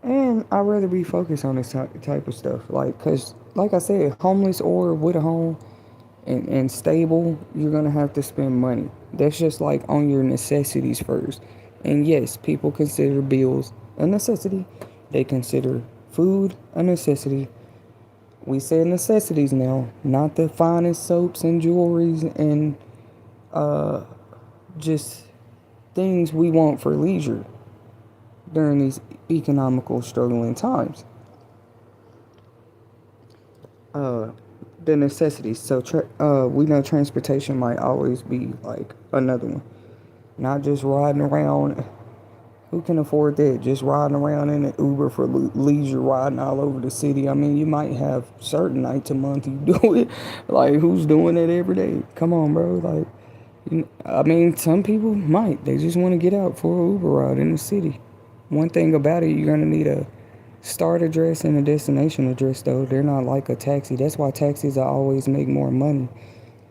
and I'd rather be focused on this type of stuff, like, because like I said, homeless or with a home and stable, you're gonna have to spend money. That's just like on your necessities first. And yes, people consider bills a necessity. They consider food a necessity. We say necessities now, not the finest soaps and jewelries and uh, just things we want for leisure during these economical struggling times. Uh, the necessities. So we know transportation might always be like another one. Not just riding around. Who can afford that? Just riding around in an Uber for leisure, riding all over the city. I mean, you might have certain nights a month you do it. Like, who's doing it every day? Come on, bro. Like, I mean, some people might. They just want to get out for an Uber ride in the city. One thing about it, you're gonna need a start address and a destination address, though. They're not like a taxi. That's why taxis always make more money.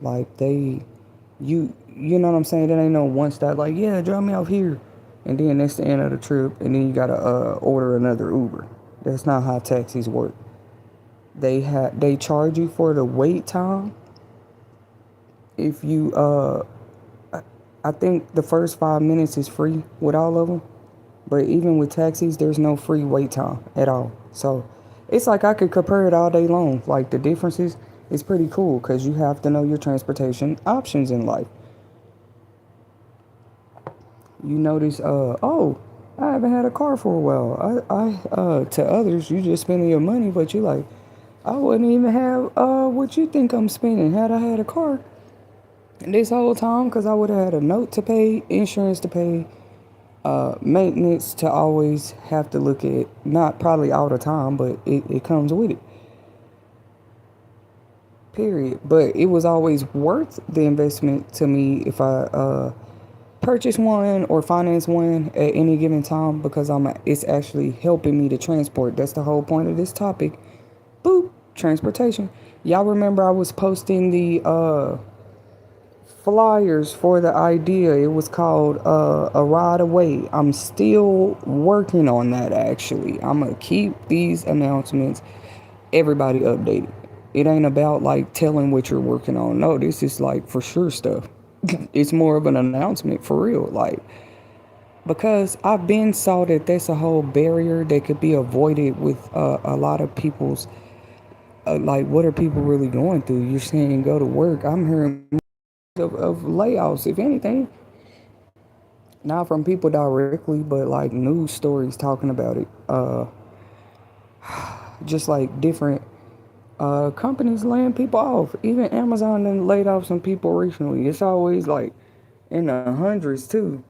Like, you know what I'm saying? There ain't no one stop. Like, yeah, drop me off here, and then that's the end of the trip, and then you gotta order another Uber. That's not how taxis work. They charge you for the wait time. If you I think the first 5 minutes is free with all of them. But even with taxis, there's no free wait time at all. So it's like I could compare it all day long. Like, the differences is pretty cool because you have to know your transportation options in life. You notice, oh, I haven't had a car for a while. To others, you just spending your money, but you like, I wouldn't even have what you think I'm spending had I had a car this whole time, because I would have had a note to pay, insurance to pay, maintenance to always have to look at, not probably all the time, but it comes with it. Period. But it was always worth the investment to me if I purchase one or finance one at any given time, because it's actually helping me to transport. That's the whole point of this topic. Boop, transportation. Y'all remember I was posting the flyers for the idea. It was called A Ride Away. I'm still working on that, actually. I'm going to keep these announcements, everybody updated. It ain't about like telling what you're working on. No, this is like for sure stuff. It's more of an announcement for real. Like, because I've been saw that that's a whole barrier that could be avoided with a lot of people's, like, what are people really going through? You're saying go to work. I'm hearing of layoffs, if anything, not from people directly, but like news stories talking about it. Just like different companies laying people off. Even Amazon done laid off some people recently. It's always like in the hundreds too.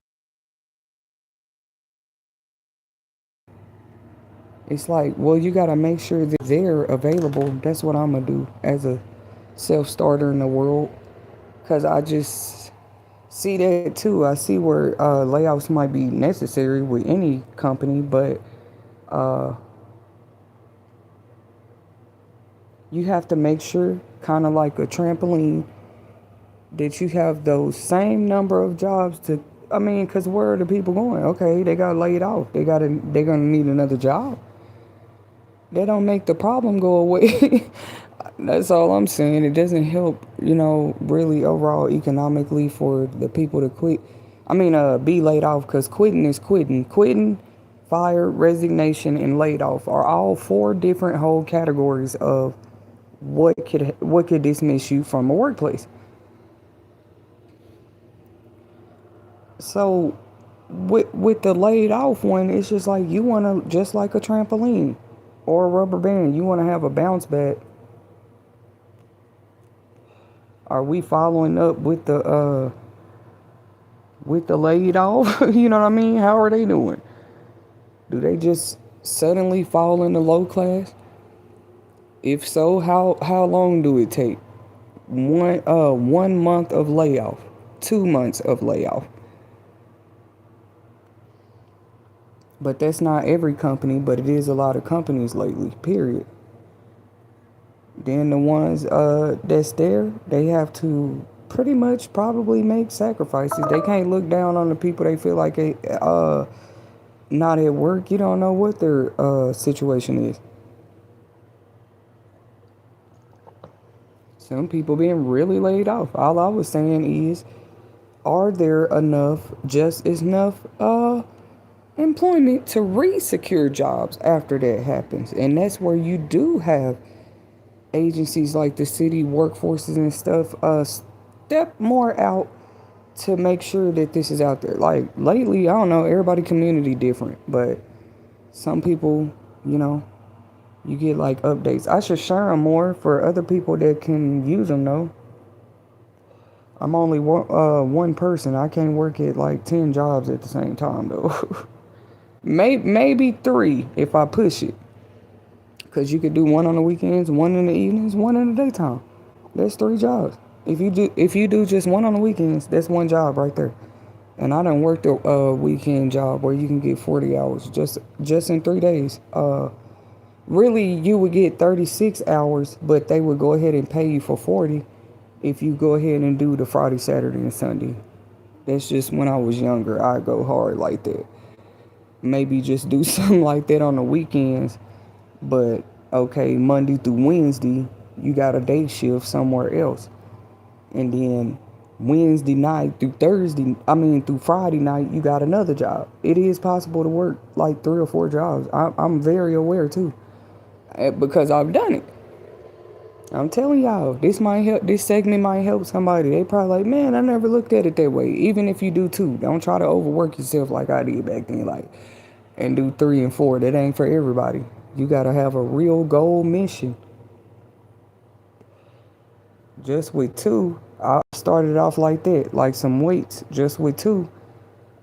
It's like, well, you gotta make sure that they're available. That's what I'm gonna do as a self starter in the world. Because I just see that too. I see where layoffs might be necessary with any company, but uh, you have to make sure, kind of like a trampoline, that you have those same number of jobs to. I mean, because where are the people going? Okay, they got laid off. They're gonna need another job. That don't make the problem go away. That's all I'm saying. It doesn't help, really overall economically for the people to quit. I mean, be laid off, because quitting is quitting. Quitting, fire, resignation, and laid off are all four different whole categories of what could dismiss you from a workplace. So, with the laid off one, it's just like you want to, just like a trampoline or a rubber band, you want to have a bounce back. Are we following up with the laid off? You know what I mean? How are they doing? Do they just suddenly fall into low class? If so, how long do it take? 1 month of layoff, 2 months of layoff. But that's not every company, but it is a lot of companies lately. Period. Then the ones that's there, they have to pretty much probably make sacrifices. They can't look down on the people they feel like not at work. You don't know what their situation is. Some people being really laid off. All I was saying is, are there just enough employment to re-secure jobs after that happens? And that's where you do have agencies like the city workforces and stuff step more out to make sure that this is out there. Like lately, I don't know, everybody community different, but some people, you get like updates. I should share them more for other people that can use them though. I'm only one person. I can't work at like 10 jobs at the same time though. Maybe three if I push it. Because you could do one on the weekends, one in the evenings, one in the daytime. That's three jobs. If you do just one on the weekends, that's one job right there. And I done worked a weekend job where you can get 40 hours just in 3 days. Really, you would get 36 hours, but they would go ahead and pay you for 40 if you go ahead and do the Friday, Saturday, and Sunday. That's just when I was younger. I go hard like that. Maybe just do something like that on the weekends. But okay, Monday through Wednesday, you got a day shift somewhere else. And then Wednesday night through Friday night, you got another job. It is possible to work like 3 or 4 jobs. I'm very aware too, because I've done it. I'm telling y'all, this segment might help somebody. They probably like, man, I never looked at it that way. Even if you do too, don't try to overwork yourself like I did back then, like, and do 3 and 4. That ain't for everybody. You gotta have a real goal mission. Just with 2, I started off like that, like some weights, just with 2.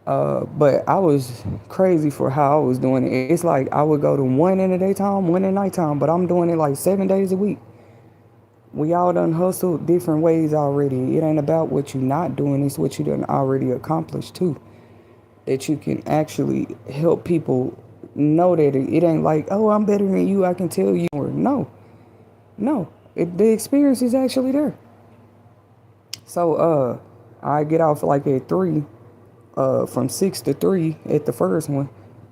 But I was crazy for how I was doing it. It's like I would go to 1 in the daytime, 1 in nighttime, but I'm doing it like 7 days a week. We all done hustled different ways already. It ain't about what you not doing, it's what you done already accomplished too. That you can actually help people know that it ain't like, oh, I'm better than you, I can tell you. Or no, the experience is actually there. So I get off like at 3, from 6 to 3 at the first one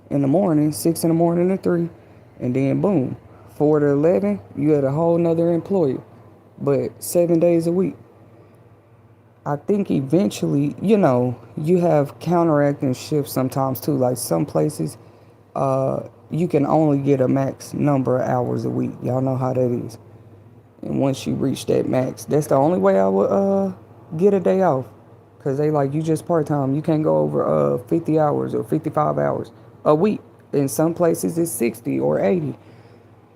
in the morning, 6 in the morning to 3, and then boom, 4 to 11, you had a whole nother employer, but 7 days a week. I think eventually, you have counteracting shifts sometimes too. Like some places, you can only get a max number of hours a week. Y'all know how that is. And once you reach that max, that's the only way I would get a day off. Because they like, you just part-time. You can't go over 50 hours or 55 hours a week. In some places, it's 60 or 80.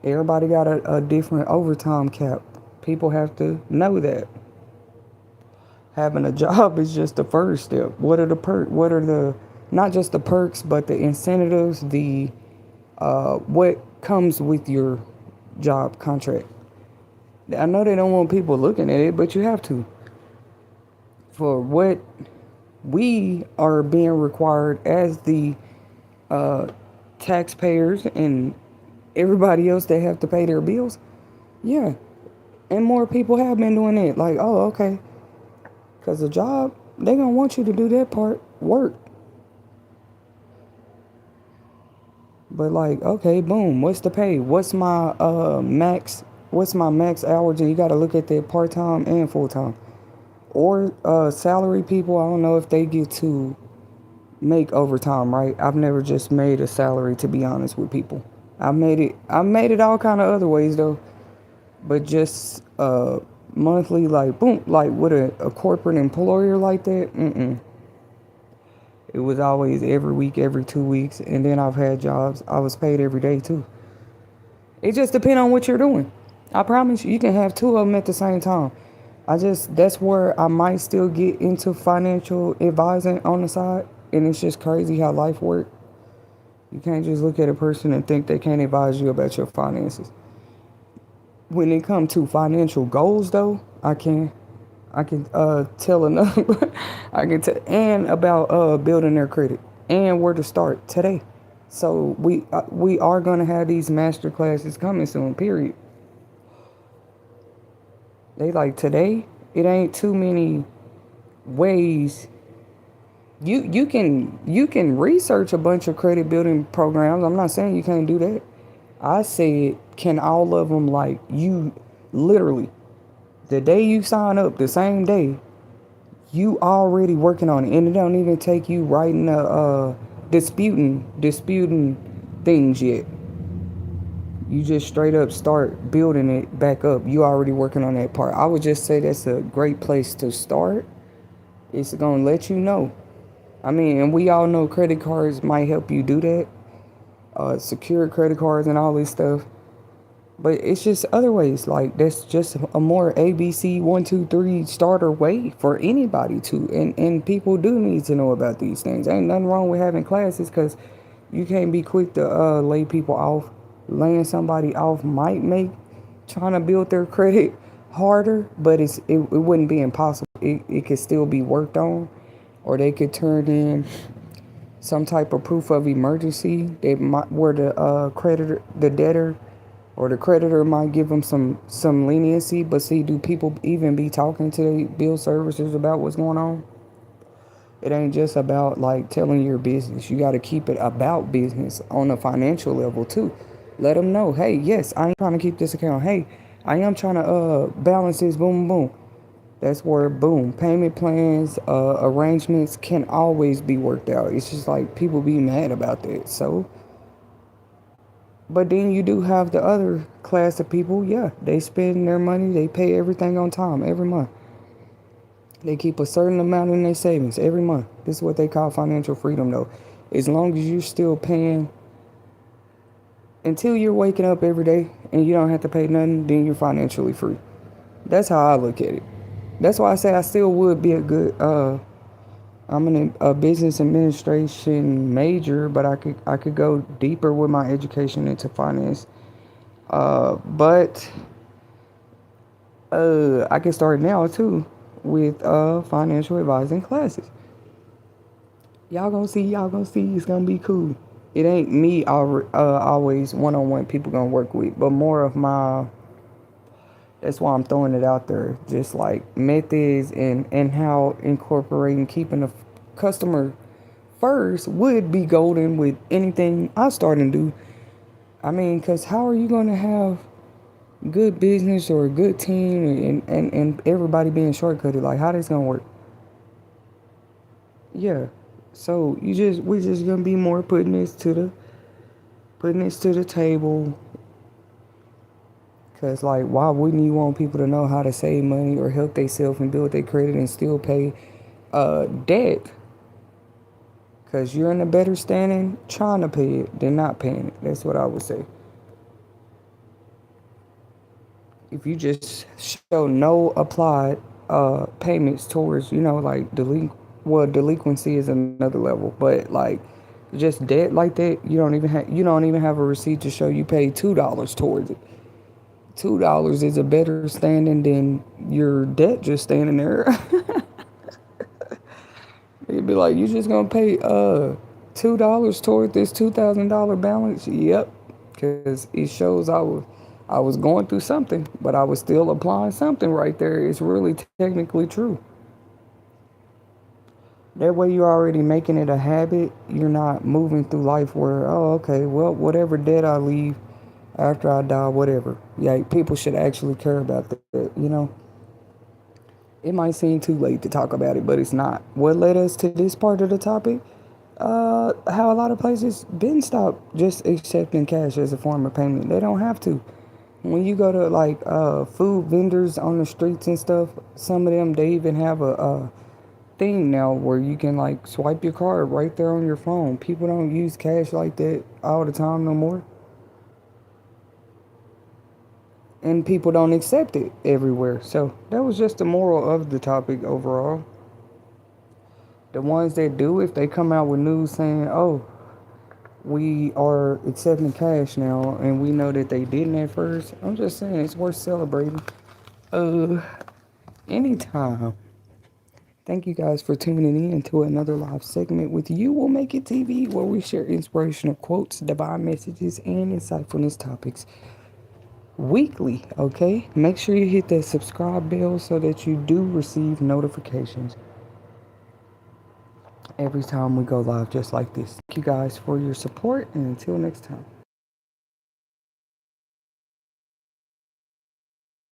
Everybody got a different overtime cap. People have to know that. Having a job is just the first step. What are the not just the perks, but the incentives, what comes with your job contract? I know they don't want people looking at it, but you have to. for what we are being required as the uh, taxpayers and everybody else that have to pay their bills. Yeah, and more people have been doing it. Like, oh, okay, because the job, they gonna want you to do that part, work. But like, okay, boom, what's the pay? What's my max hours? And you got to look at that part time and full time. Or salary people, I don't know if they get to make overtime, right? I've never just made a salary, to be honest with people. I made it all kind of other ways though, but just monthly, like boom, like with a corporate employer like that. It was always every week, every 2 weeks, and then I've had jobs I was paid every day too. It just depends on what you're doing. I promise you, you can have two of them at the same time. That's where I might still get into financial advising on the side. And it's just crazy how life works. You can't just look at a person and think they can't advise you about your finances. When it comes to financial goals, though, I can. I can tell enough. I can tell and about building their credit and where to start today. So we are gonna have these master classes coming soon. Period. They like today. It ain't too many ways. You can research a bunch of credit building programs. I'm not saying you can't do that. I said, can all of them, like, you literally the day you sign up, the same day you already working on it, and it don't even take you writing disputing things yet. You just straight up start building it back up. You already working on that part. I would just say that's a great place to start. It's gonna let you know. I mean, and we all know credit cards might help you do that. Secure credit cards and all this stuff. But it's just other ways. Like, that's just a more ABC 1, 2, 3 starter way for anybody to. And people do need to know about these things. Ain't nothing wrong with having classes, because you can't be quick to lay people off. Laying somebody off might make trying to build their credit harder, but it wouldn't be impossible. It could still be worked on, or they could turn in some type of proof of emergency. They might, where the debtor or the creditor might give them some leniency. But see, do people even be talking to the bill servicers about what's going on? It ain't just about like telling your business. You got to keep it about business on a financial level too. Let them know, hey, yes, I am trying to keep this account. Hey, I am trying to balance this. Boom, boom. That's where, boom, payment plans, arrangements can always be worked out. It's just like people be mad about that. So, but then you do have the other class of people. Yeah, they spend their money. They pay everything on time every month. They keep a certain amount in their savings every month. This is what they call financial freedom, though. As long as you're still paying until you're waking up every day and you don't have to pay nothing, then you're financially free. That's how I look at it. That's why I say I still would be a good. I'm a business administration major, but I could go deeper with my education into finance. But I can start now too with financial advising classes. Y'all gonna see. Y'all gonna see. It's gonna be cool. It ain't me always one-on-one people gonna work with, but more of my. That's why I'm throwing it out there. Just like methods and how incorporating keeping the customer first would be golden with anything I start and do. I mean, because how are you going to have good business or a good team and everybody being shortcutted? Like, how this going to work? Yeah. So we're just going to be more putting this to the table. Because, like, why wouldn't you want people to know how to save money or help themselves and build their credit and still pay debt? Because you're in a better standing trying to pay it than not paying it. That's what I would say. If you just show no applied payments towards, like delinquency is another level. But, like, just debt like that, you don't even have a receipt to show you paid $2 towards it. $2 is a better standing than your debt just standing there. It'd be like, you just gonna pay $2 toward this $2,000 balance? Yep, because it shows I was going through something, but I was still applying something right there. It's really technically true. That way you're already making it a habit. You're not moving through life where, oh, okay, well, whatever debt I leave after I die, whatever. Yeah, people should actually care about that. It might seem too late to talk about it, but it's not. What led us to this part of the topic? How a lot of places didn't stop just accepting cash as a form of payment. They don't have to. When you go to like food vendors on the streets and stuff, some of them they even have a thing now where you can like swipe your card right there on your phone. People don't use cash like that all the time no more. And people don't accept it everywhere. So that was just the moral of the topic overall. The ones that do, if they come out with news saying, oh, we are accepting cash now, and we know that they didn't at first, I'm just saying it's worth celebrating. Uh, Anytime. Thank you guys for tuning in to another live segment with You Will Make It TV, where we share inspirational quotes, divine messages, and insightfulness topics weekly. Okay, make sure you hit that subscribe bell so that you do receive notifications every time we go live just like this. Thank you guys for your support, and until next time.